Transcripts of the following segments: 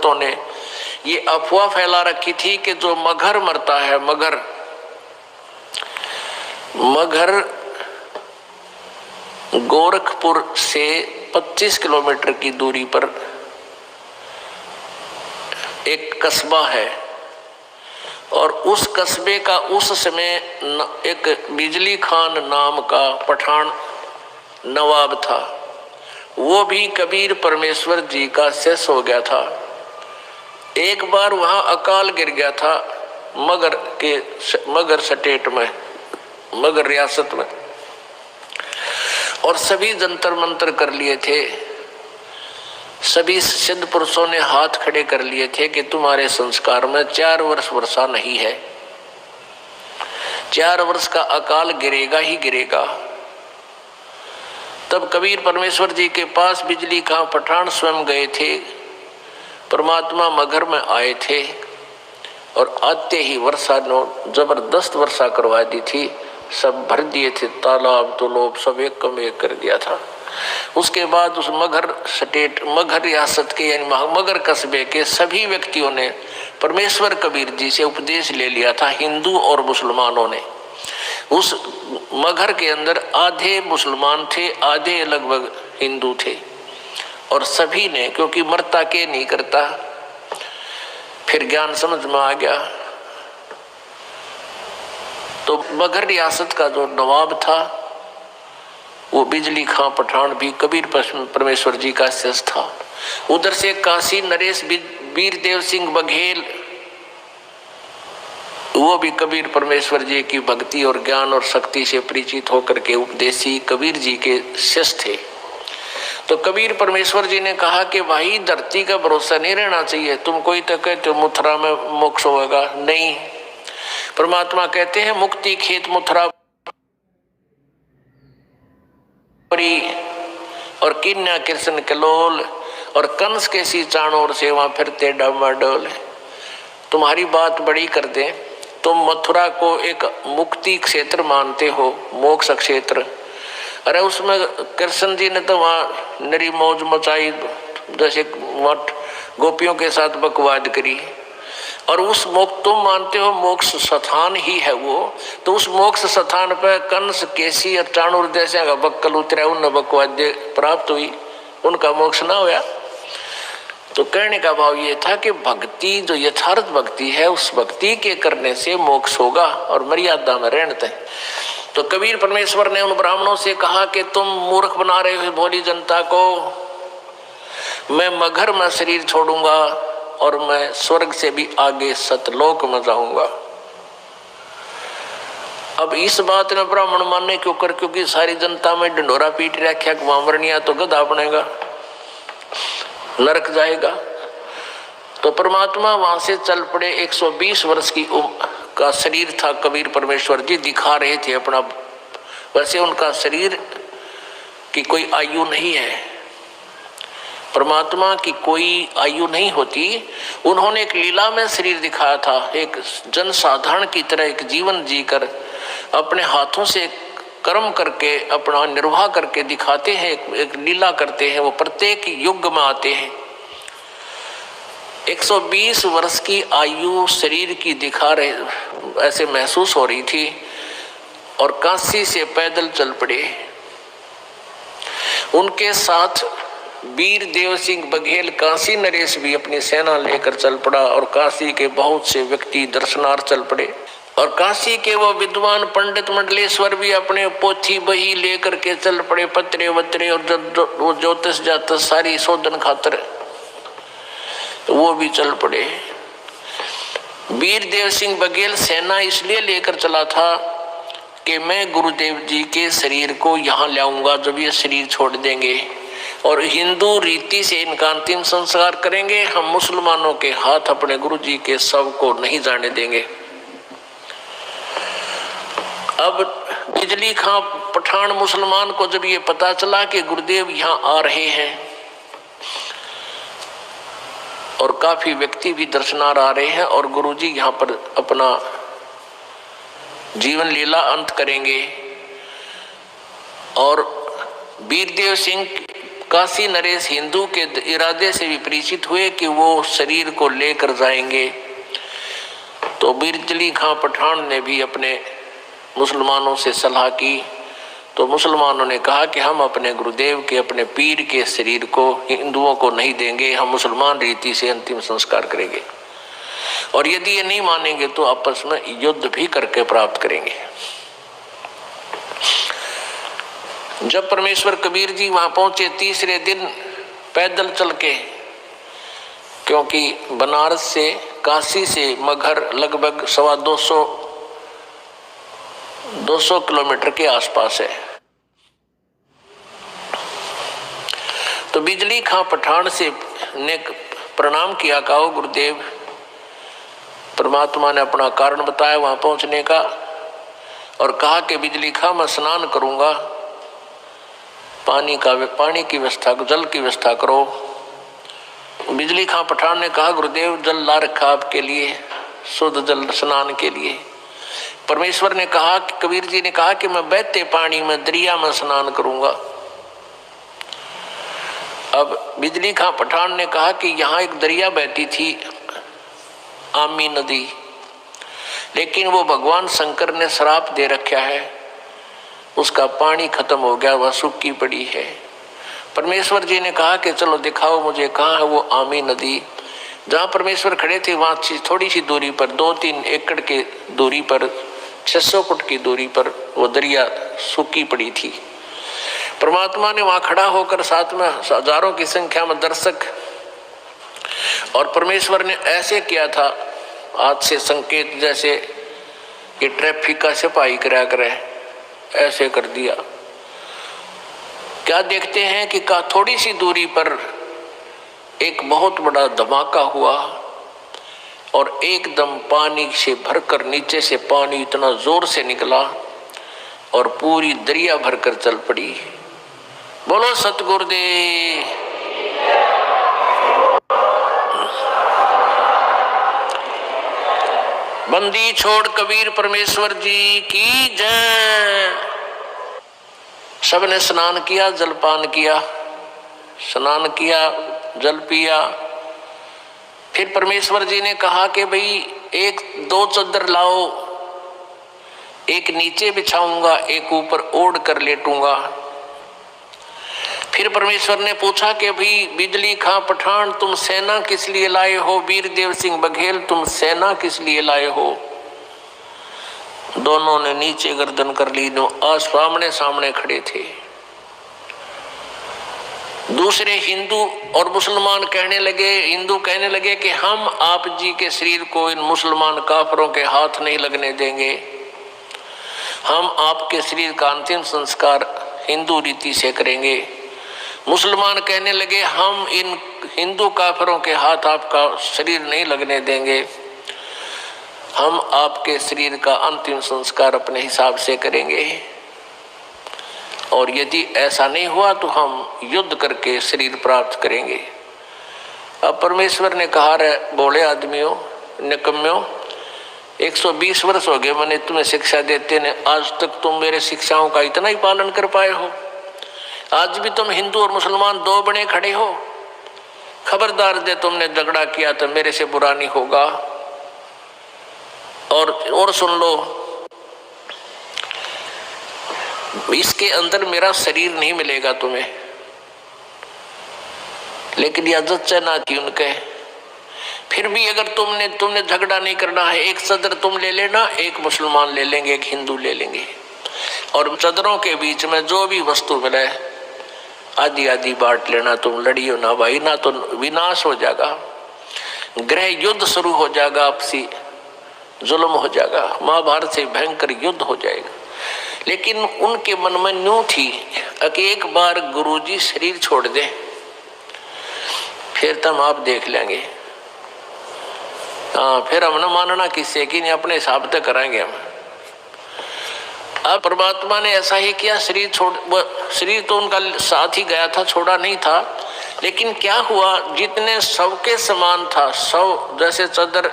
संतों ने ये अफवाह फैला रखी थी कि जो मगर मरता है, मगर गोरखपुर से 25 किलोमीटर की दूरी पर एक कस्बा है और उस कस्बे का उस समय एक बिजली खान नाम का पठान नवाब था। वो भी कबीर परमेश्वर जी का शिष्य हो गया था। एक बार वहां अकाल गिर गया था मगर स्टेट में, मगर रियासत में, और सभी जंतर मंतर कर लिए थे। सभी सिद्ध पुरुषों ने हाथ खड़े कर लिए थे कि तुम्हारे संस्कार में 4 वर्ष वर्षा नहीं है, 4 वर्ष का अकाल गिरेगा ही गिरेगा। तब कबीर परमेश्वर जी के पास बिजली खां पठान स्वयं गए थे, परमात्मा मगर में आए थे और आते ही वर्षा ने जबरदस्त वर्षा करवा दी थी। सब भर दिए थे, तालाब तुलोब सब एक कम एक कर दिया था। उसके बाद उस मगर रियासत के यानी मगर कस्बे के सभी व्यक्तियों ने परमेश्वर कबीर जी से उपदेश ले लिया था। हिंदू और मुसलमानों ने, उस मगर के अंदर आधे मुसलमान थे, आधे लगभग हिंदू थे, और सभी ने, क्योंकि मरता के नहीं करता, फिर ज्ञान समझ में आ गया। तो मगर रियासत का जो नवाब था वो बिजली खां पठान भी कबीर परमेश्वर जी का शिष्य था। उधर से काशी नरेश वीरदेव सिंह बघेल, वो भी कबीर परमेश्वर जी की भक्ति और ज्ञान और शक्ति से परिचित होकर के उपदेशी कबीर जी के शिष्य थे। तो कबीर परमेश्वर जी ने कहा कि भाई धरती का भरोसा नहीं रहना चाहिए, तुम कोई तो कहते हो मथुरा में मोक्ष होगा, नहीं। परमात्मा कहते हैं मुक्ति खेत मथुरा और किन्या कृष्ण कलोल और कंस के सी चाणोर से वहां फिरते डमाडोल। तुम्हारी बात बड़ी कर दे, तुम मथुरा को एक मुक्ति क्षेत्र मानते हो, मोक्ष क्षेत्र। अरे उसमें कृष्ण जी ने तो वहां नरी मौज मचाई, जैसे मठ गोपियों के साथ बकवाद करी, और उस मोक्ष तुम मानते हो मोक्ष स्थान ही है वो, तो उस मोक्ष स्थान पर कंस केसी और चाणूर जैसे का बक्कल उतरा, उन बकवाद प्राप्त हुई, उनका मोक्ष ना हुआ। तो कहने का भाव ये था कि भक्ति जो यथार्थ भक्ति है, उस भक्ति के करने से मोक्ष होगा और मर्यादा में रहते हैं। तो कबीर परमेश्वर ने उन ब्राह्मणों से कहा कि तुम मूर्ख बना रहे हो भोली जनता को, मैं मगर में शरीर छोड़ूंगा और मैं स्वर्ग से भी आगे सतलोक में जाऊंगा। अब इस बात ने ब्राह्मण मानने क्यों कर, क्योंकि सारी जनता में ढंडोरा पीट रखा कि वामरनिया तो गधा बनेगा, नरक जाएगा। तो परमात्मा वहां से चल पड़े। 120 वर्ष की उम्र का शरीर था कबीर परमेश्वर जी, दिखा रहे थे अपना। वैसे उनका शरीर की कोई आयु नहीं है, परमात्मा की कोई आयु नहीं होती। उन्होंने एक लीला में शरीर दिखाया था, एक जन साधारण की तरह एक जीवन जीकर अपने हाथों से कर्म करके अपना निर्वाह करके दिखाते हैं, एक लीला करते हैं। वो प्रत्येक युग में आते हैं। 120 वर्ष की आयु शरीर की दिखा रहे, ऐसे महसूस हो रही थी, और काशी से पैदल चल पड़े। उनके साथ वीरदेव सिंह बघेल काशी नरेश भी अपनी सेना लेकर चल पड़ा, और काशी के बहुत से व्यक्ति दर्शनार्थ चल पड़े। और काशी के वो विद्वान पंडित मंडलेश्वर भी अपने पोथी बही लेकर के चल पड़े, पत्रे वत्रे और वो ज्योतिष जातस सारी शोधन खातर वो भी चल पड़े। वीरदेव सिंह बघेल सेना इसलिए लेकर चला था कि मैं गुरुदेव जी के शरीर को यहाँ लाऊंगा जब ये शरीर छोड़ देंगे, और हिंदू रीति से इनका अंतिम संस्कार करेंगे। हम मुसलमानों के हाथ अपने गुरु जी के शव को नहीं जाने देंगे। अब बिजली खां पठान मुसलमान को जब ये पता चला कि गुरुदेव यहाँ आ रहे हैं और काफी व्यक्ति भी दर्शनार्थ आ रहे हैं और गुरुजी यहाँ पर अपना जीवन लीला अंत करेंगे, और वीरदेव सिंह काशी नरेश हिंदू के इरादे से भी परिचित हुए कि वो शरीर को लेकर जाएंगे, तो बिजली खां पठान ने भी अपने मुसलमानों से सलाह की। तो मुसलमानों ने कहा कि हम अपने गुरुदेव के, अपने पीर के शरीर को हिंदुओं को नहीं देंगे, हम मुसलमान रीति से अंतिम संस्कार करेंगे, और यदि ये नहीं मानेंगे तो आपस में युद्ध भी करके प्राप्त करेंगे। जब परमेश्वर कबीर जी वहां पहुंचे तीसरे दिन पैदल चल के, क्योंकि बनारस से, काशी से मगहर लगभग 200 किलोमीटर के आसपास है, तो बिजली खां पठान से ने प्रणाम किया, कहा गुरुदेव, परमात्मा ने अपना कारण बताया वहां पहुंचने का, और कहा कि बिजली खां मैं स्नान करूंगा, पानी की व्यवस्था, जल की व्यवस्था करो। बिजली खां पठान ने कहा गुरुदेव जल ला रखा आपके लिए, शुद्ध जल स्नान के लिए। परमेश्वर ने कहा, कबीर जी ने कहा कि मैं बहते पानी में, दरिया में स्नान करूंगा। अब बिजली खां पठान ने कहा कि यहाँ एक दरिया बहती थी, आमी नदी, लेकिन वो भगवान शंकर ने श्राप दे रखा है, उसका पानी खत्म हो गया, वह सूखी पड़ी है। परमेश्वर जी ने कहा कि चलो दिखाओ मुझे कहाँ है वो आमी नदी। जहाँ परमेश्वर खड़े थे वहाँ थोड़ी सी दूरी पर, 2-3 एकड़ के दूरी पर, 600 फुट की दूरी पर वो दरिया सूखी पड़ी थी। परमात्मा ने वहाँ खड़ा होकर, साथ में हजारों की संख्या में दर्शक, और परमेश्वर ने ऐसे किया था हाथ से संकेत, जैसे कि ट्रैफिक का सिपाही करा करे, ऐसे कर दिया। क्या देखते हैं कि थोड़ी सी दूरी पर एक बहुत बड़ा धमाका हुआ, और एकदम पानी से भरकर नीचे से पानी इतना जोर से निकला और पूरी दरिया भरकर चल पड़ी। बोलो सतगुरुदेव। बंदी छोड़ कबीर परमेश्वर जी की जय। सबने स्नान किया, जलपान किया, स्नान किया, जल पिया। फिर परमेश्वर जी ने कहा कि भाई 1-2 चद्दर लाओ, एक नीचे बिछाऊंगा, एक ऊपर ओढ़ कर लेटूंगा। फिर परमेश्वर ने पूछा कि भाई बिजली खां पठान तुम सेना किस लिए लाए हो, वीरदेव सिंह बघेल तुम सेना किस लिए लाए हो। दोनों ने नीचे गर्दन कर ली, सामने सामने खड़े थे। दूसरे हिंदू और मुसलमान कहने लगे, हिंदू कहने लगे कि हम आप जी के शरीर को इन मुसलमान काफरों के हाथ नहीं लगने देंगे, हम आपके शरीर का अंतिम संस्कार हिंदू रीति से करेंगे। मुसलमान कहने लगे हम इन हिंदू काफरों के हाथ आपका शरीर नहीं लगने देंगे, हम आपके शरीर का अंतिम संस्कार अपने हिसाब से करेंगे, और यदि ऐसा नहीं हुआ तो हम युद्ध करके शरीर प्राप्त करेंगे। अब परमेश्वर ने कहा रे बोले आदमियों, निकम्यों, 120 वर्ष हो गए मैंने तुम्हें शिक्षा देते ने, आज तक तुम मेरे शिक्षाओं का इतना ही पालन कर पाए हो। आज भी तुम हिंदू और मुसलमान 2 बने खड़े हो। खबरदार दे तुमने झगड़ा किया तो मेरे से बुरा नहीं होगा। और सुन लो, इसके अंदर मेरा शरीर नहीं मिलेगा तुम्हें। लेकिन यह जच्चा थी उनके। फिर भी अगर तुमने झगड़ा नहीं करना है, एक सदर तुम ले लेना, एक मुसलमान ले लेंगे, एक हिंदू ले लेंगे, और सदरों के बीच में जो भी वस्तु मिले आधी आधी बांट लेना। तुम लड़ियो ना भाई, ना तो विनाश हो जाएगा, गृह युद्ध शुरू हो जाएगा, आपसी जुल्म हो जाएगा, महाभारत से भयंकर युद्ध हो जाएगा। लेकिन उनके मन में न्यू थी कि एक बार गुरुजी शरीर छोड़ दे फिर तुम आप देख लेंगे। हाँ, फिर हम न मानना किससे कि नहीं, अपने हिसाब तक कराएंगे हम। अब परमात्मा ने ऐसा ही किया, शरीर तो उनका साथ ही गया था, छोड़ा नहीं था। लेकिन क्या हुआ, जितने सबके समान था, सब जैसे चादर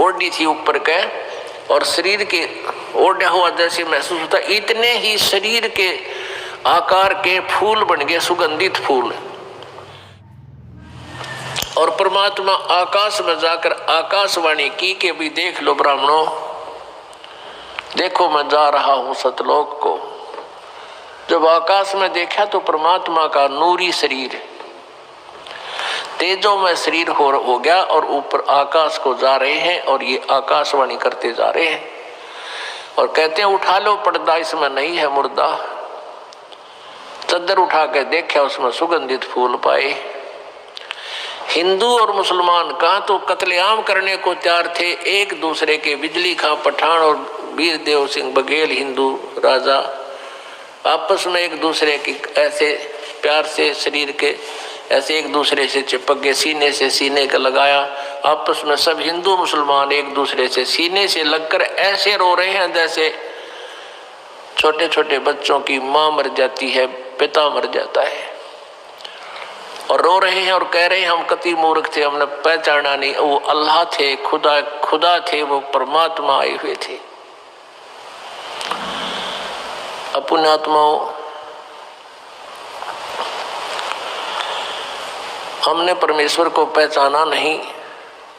ओढ़ी थी ऊपर के और शरीर के ओढ़ा हुआ जैसे महसूस होता, इतने ही शरीर के आकार के फूल बन गए, सुगंधित फूल। और परमात्मा आकाश में जाकर आकाशवाणी की कि भी देख लो ब्राह्मणों, देखो मैं जा रहा हूं सतलोक को। जब आकाश में देखा तो परमात्मा का नूरी शरीर, तेजों में शरीर हो गया और ऊपर आकाश को जा रहे हैं और ये आकाशवाणी करते जा रहे हैं और कहते हैं उठा लो पर्दा, इसमें नहीं है मुर्दा। चद्दर उठा के देखा, उसमें सुगंधित फूल पाए। हिंदू और मुसलमान कहा तो कत्लेआम करने को तैयार थे एक दूसरे के। बिजली खां पठान और वीर देव सिंह बघेल हिंदू राजा आपस में एक दूसरे की ऐसे प्यार से शरीर के ऐसे एक दूसरे से चिपक गए, सीने से सीने का लगाया। आपस में सब हिंदू मुसलमान एक दूसरे से सीने से लगकर ऐसे रो रहे हैं जैसे छोटे छोटे बच्चों की माँ मर जाती है, पिता मर जाता है, और रो रहे हैं और कह रहे हैं हम कति मूर्ख थे, हमने पहचाना नहीं, वो अल्लाह थे, खुदा थे, वो परमात्मा आए हुए थे। अपने आत्माओं, हमने परमेश्वर को पहचाना नहीं,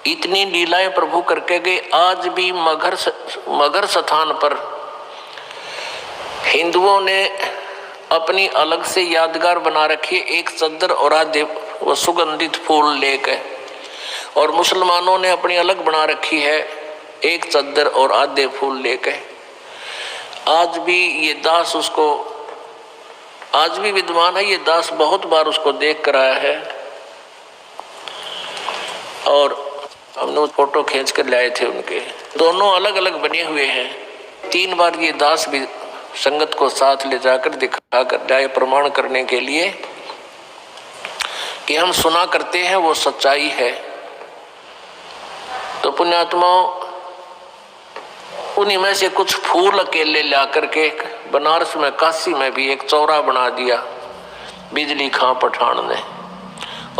इतनी लीलाएं प्रभु करके गए। आज भी मगर स्थान पर हिंदुओं ने अपनी अलग से यादगार बना रखी है, एक चद्दर और आधे वो सुगंधित फूल लेकर, और मुसलमानों ने अपनी अलग बना रखी है, एक चद्दर और आधे फूल लेकर। आज भी ये दास उसको, आज भी विद्वान है ये दास, बहुत बार उसको देख कर आया है और हमने वो फोटो खींच कर लाए थे उनके। दोनों अलग अलग बने हुए हैं। 3 बार ये दास भी संगत को साथ ले जाकर दिखा कर जाए, प्रमाण करने के लिए कि हम सुना करते हैं वो सच्चाई है। तो पुण्यात्माओं, उन्हीं में से कुछ फूल अकेले ला करके बनारस में, काशी में भी एक चौरा बना दिया बिजली खां पठान ने,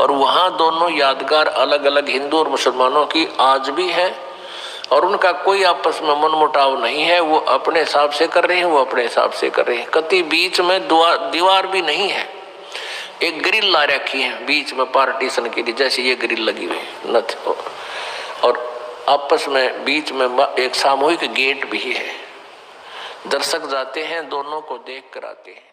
और वहां दोनों यादगार अलग अलग हिंदू और मुसलमानों की आज भी है, और उनका कोई आपस में मनमुटाव नहीं है। वो अपने हिसाब से कर रहे हैं, वो अपने हिसाब से कर रहे हैं। कति बीच में दीवार भी नहीं है, एक ग्रिल ला रखी है बीच में पार्टीशन के लिए, जैसे ये ग्रिल लगी हुई न, और आपस में बीच में एक सामूहिक गेट भी है। दर्शक जाते हैं, दोनों को देख कर आते हैं।